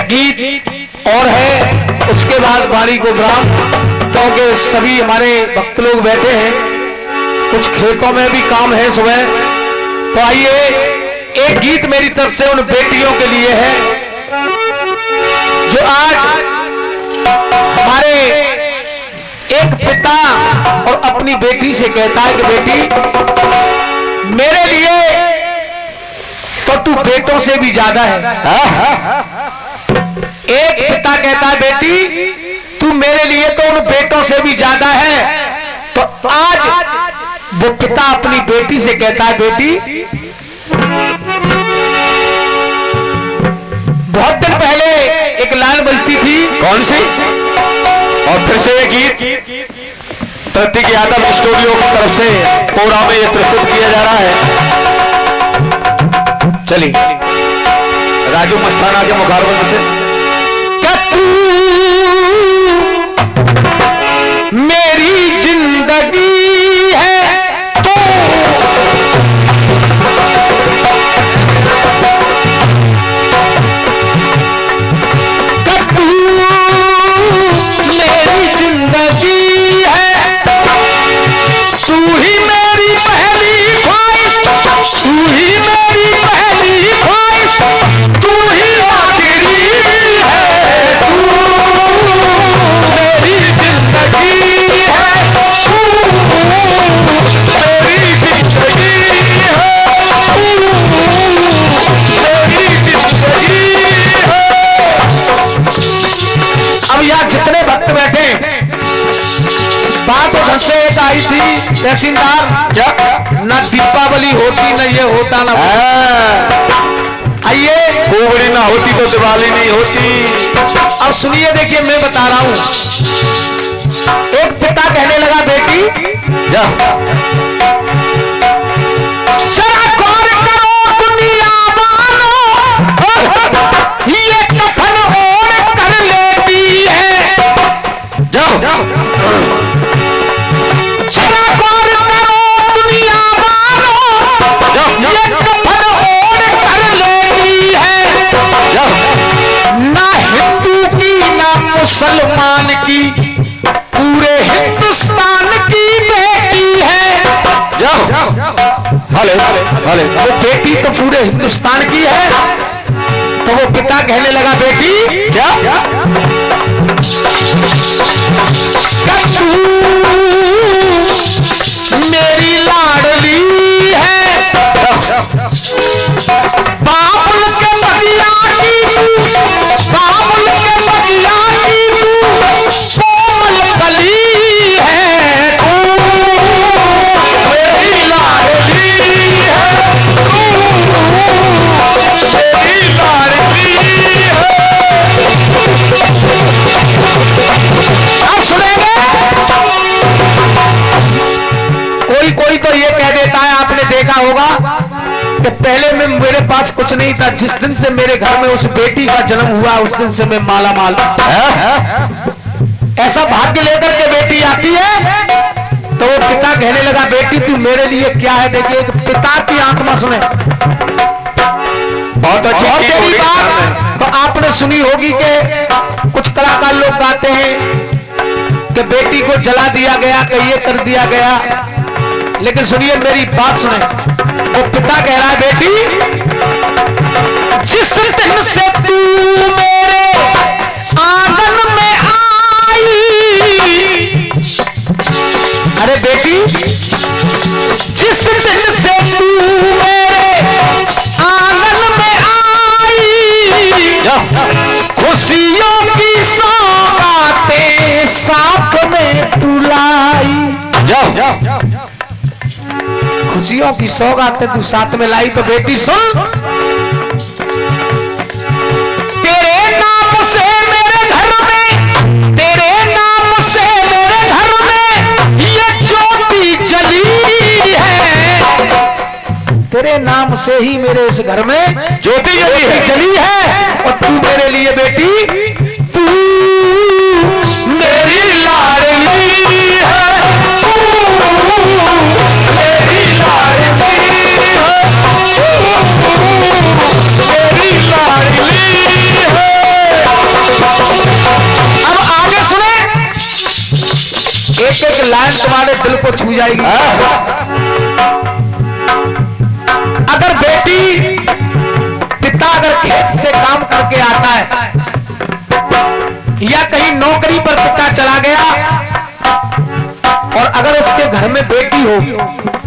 एक गीत और है, उसके बाद वाणी को विराम, क्योंकि सभी हमारे भक्त लोग बैठे हैं, कुछ खेतों में भी काम है सुबह। तो आइए, एक गीत मेरी तरफ से उन बेटियों के लिए है जो आज हमारे एक पिता और अपनी बेटी से कहता है कि बेटी मेरे लिए तो तू बेटों से भी ज्यादा है। एक पिता कहता है बेटी तू मेरे लिए तो उन बेटों से भी ज्यादा है। तो आज वो पिता अपनी बेटी से कहता है बेटी बहुत दिन पहले एक लाइन बजती थी, कौन सी? और फिर से ये गीत प्रतीक यादव स्टूडियो की तरफ से प्रोग्राम में ये प्रस्तुत किया जा रहा है। चलिए राजू मस्ताना के मुखारबंद से। मेरी जिंदगी है तो तू मेरी जिंदगी है, तू ही मेरी पहली ख्वाहिश, तू ही मेरी पहली ख्वाहिश, तू ही आखिरी है, तू मेरी जिंदगी है, तू मेरी जिंदगी है, तू मेरी जिंदगी है। अब यहाँ जितने भक्त बैठे, बात उधर से एक आई थी तहसीलदार, क्या ना दीपावली होती ना ये होता ना। आइए, कुबड़ी ना होती तो दिवाली नहीं होती। अब सुनिए, देखिए मैं बता रहा हूं। एक पिता कहने लगा बेटी जा जरा गौर करो दुनिया वालों, ये कफन ओढ़ कर लेती है। जाओ जरा गौर करो दुनिया वालों, ये कफन ओढ़ कर लेती है। ना हिंदू की ना मुसलमान की, पूरे हिंदुस्तान की बेटी है। जाओ हले हले वो बेटी तो पूरे हिंदुस्तान की है। तो वो पिता कहने लगा बेटी क्या तू मेरी लाडली है, बाबुल के बगिया की तू, बाबुल के बगिया की तू कोमल कली है, तू मेरी लाडली है, तू मेरी लाडली है। अब सुनेंगे, कोई तो ये कह देता है, आपने देखा होगा कि पहले में मेरे पास कुछ नहीं था, जिस दिन से मेरे घर में उस बेटी का जन्म हुआ उस दिन से मैं माला माल। ऐसा भाग्य लेकर के बेटी आती है। तो वो पिता कहने लगा बेटी तू मेरे लिए क्या है। देखिए, एक पिता की आत्मा सुने, बहुत अच्छी और चीज तेरी होगी। बात तो आपने सुनी होगी कि कुछ कलाकार लोग गाते हैं कि बेटी को जला दिया गया, कि ये कर दिया गया। लेकिन सुनिए मेरी बात सुने, वो पिता कह रहा है बेटी जिस दिन से तू मेरे आंगन में आई, अरे बेटी जिस दिन से तू मेरे आंगन में आई, खुशियों की सौगातें साथ में तू लाई। जाओ खुशियों की सौगातें तू साथ में लाई। तो बेटी सुन, तेरे नाम से मेरे घर में, तेरे नाम से मेरे घर में ये ज्योति जली है। तेरे नाम से ही मेरे इस घर में ज्योति जली है। और तू मेरे लिए बेटी, तू मेरी लाडली है, तू मेरी लाडली है, तू मेरी लाडली है। लाइन तुम्हारे दिल को छू जाएगी। अगर बेटी पिता अगर खेत से काम करके आता है या कहीं नौकरी पर पिता चला गया और अगर उसके घर में बेटी हो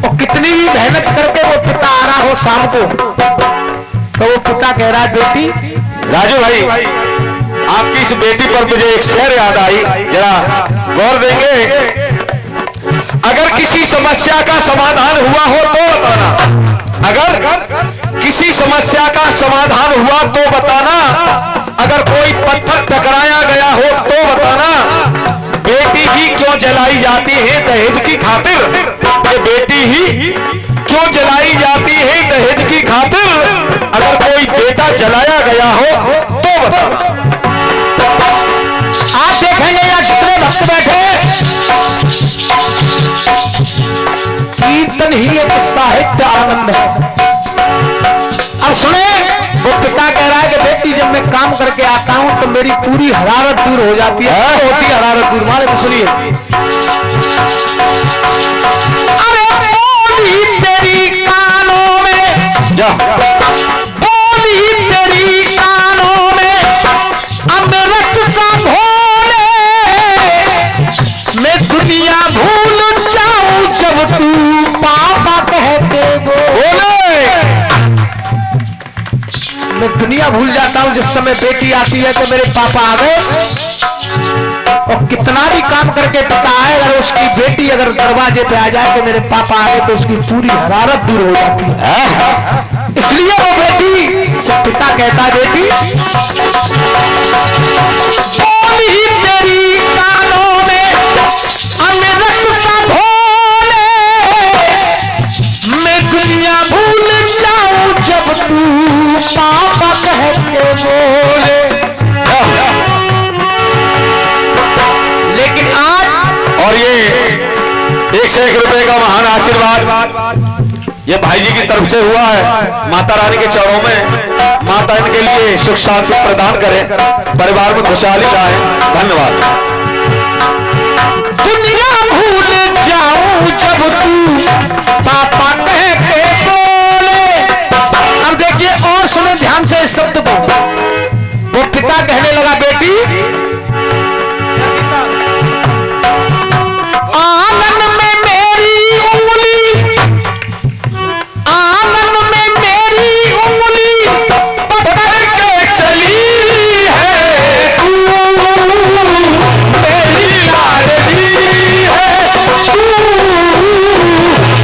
और कितनी भी मेहनत करके वो पिता आ रहा हो शाम को, तो वो पिता कह रहा है बेटी। राजू भाई, आपकी इस बेटी पर मुझे एक शेर याद आई, जरा गौर देंगे। अगर किसी समस्या का समाधान हुआ हो तो बताना, अगर किसी समस्या का समाधान हुआ तो बताना, अगर कोई पत्थर टकराया गया हो तो बताना, बेटी ही क्यों जलाई जाती है दहेज की खातिर, ये बेटी ही क्यों जलाई जाती है दहेज की खातिर, अगर कोई बेटा जलाया गया हो तो बताना। आप देखेंगे या जितने भक्त बैठे, कीर्तन ही एक साहित्य आनंद है। अब सुने, वो पिता कह रहा है कि बेटी जब मैं काम करके आता हूं तो मेरी पूरी हरारत दूर हो जाती है। होती है हरारत दूर, मारे तो सुनिए। अरे बोली तेरी कानों में, बोली तेरी कानों में अमृत सा घोले, मैं दुनिया भूल जाऊं जब तू पापा कहते बोले। मैं दुनिया भूल जाता हूं जिस समय बेटी आती है तो मेरे पापा आ गए, और कितना भी काम करके पिता आए, अगर उसकी बेटी अगर दरवाजे पे आ जाए कि मेरे पापा आ गए, तो उसकी पूरी हरारत दूर हो जाती है। इसलिए वो बेटी से पिता कहता है बेटी बोली तेरी कानों में अमृत सा घोले, मैं दुनिया भूल जाऊं जब तू पापा कह के बोले। लेकिन आज, और ये 101 रुपए का महान आशीर्वाद ये भाई जी की तरफ से हुआ है। माता रानी के चरणों में माता इनके लिए सुख शांति प्रदान करे, परिवार में खुशहाली लाए। धन्यवाद। दुनिया भूल जाऊं जब तू पापा कह के बोले। अब देखिए और सुनो ध्यान से इस शब्द को। वो पिता कहने लगा बेटी आंगन में मेरी उंगली, आंगन में मेरी उंगली पकड़ के चली है तू, मेरी लाडली है तू,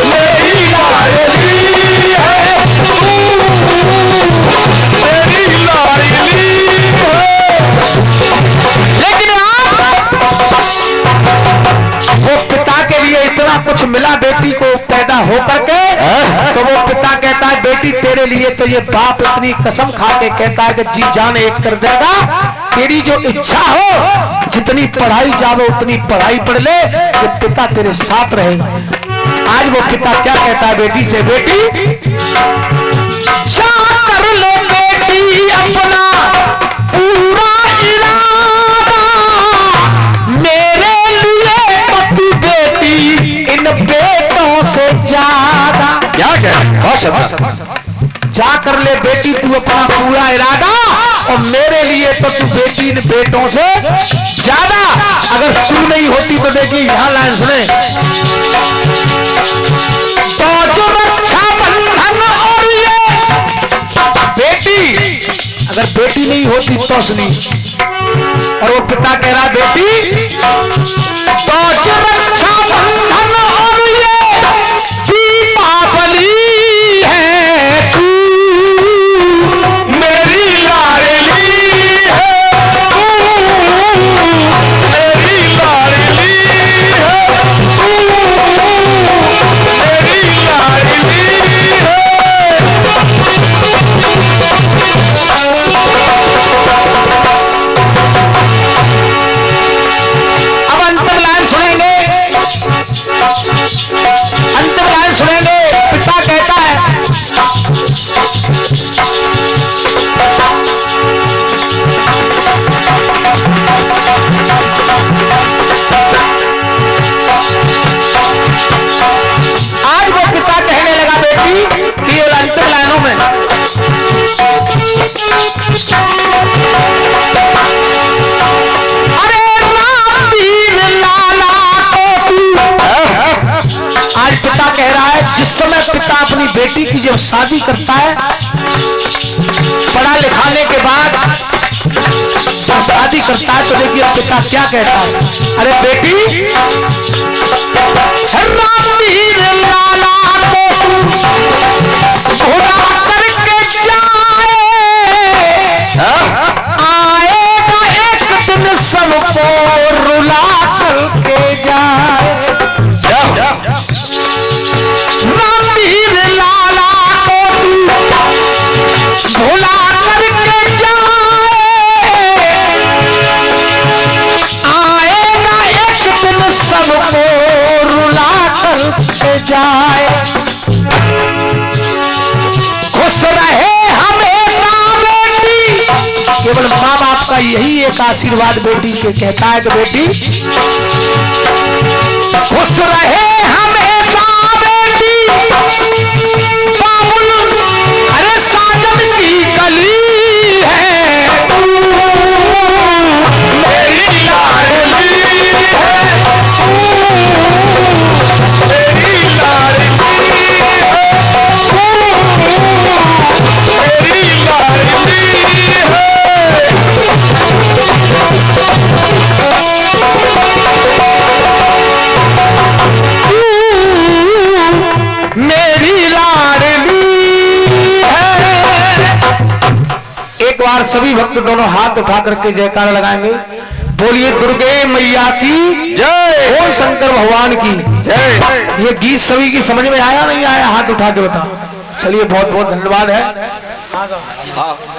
मेरी लाडली है तू, मेरी लाडली है। लेकिन वो पिता के लिए इतना कुछ मिला बेटी को पैदा हो करके, तो वो पिता कहता है बेटी तेरे लिए तो ये बाप इतनी कसम खा के कहता है कि जी जान एक कर देगा, तेरी जो इच्छा हो जितनी पढ़ाई चाहो उतनी पढ़ाई पढ़ ले, ये पिता तेरे साथ रहेगा। आज वो पिता क्या कहता है बेटी से, बेटी जा कर ले बेटी अपना पूरा इरादा, मेरे लिए पति बेटी इन बेटों से ज्यादा। क्या कह जा कर ले बेटी तू अपना पूरा इरादा, और मेरे लिए तो तू बेटी इन बेटों से ज्यादा। अगर तू नहीं होती तो देखिए यहां लाइन सुने, तो जो रक्षा बंधन और ये बेटी, अगर बेटी नहीं होती तो सुनी, और वो पिता कह रहा बेटी तो जो रक्षा बंधन और ये दीपावली है तू, मेरी लाडली है तू, मेरी लाडली है तू, मेरी लाडली है। अब अंतिम लाइन सुनेंगे। बेटी की जब शादी करता है, पढ़ा लिखाने के बाद जब शादी करता है तो देखिए पिता क्या कहता है। अरे बेटी, रामवीर लाला को घोड़ा करके जाए, आएगा एक दिन सबको रुला करके जाए। रामवीर लाला को भुला करके जाए, आएगा एक दिन सबको रुला करके जाए। खुश रहे हमेशा बेटी, केवल माँ बाप का यही एक आशीर्वाद बेटी के कहता है कि बेटी खुश रहे हमेशा बेटी, बाबुल अरे साजन की कली है तू, मेरी लाडली है तू, मेरी लाडली है तू, मेरी लाडली है। मेरी लाडली है। एक बार सभी भक्त दोनों हाथ उठा करके जयकारा लगाएंगे। बोलिए दुर्गे मैया की जय, ओम शंकर भगवान की जय। ये गीत सभी की समझ में आया नहीं आया? हाथ उठा के बताओ। चलिए बहुत बहुत धन्यवाद है।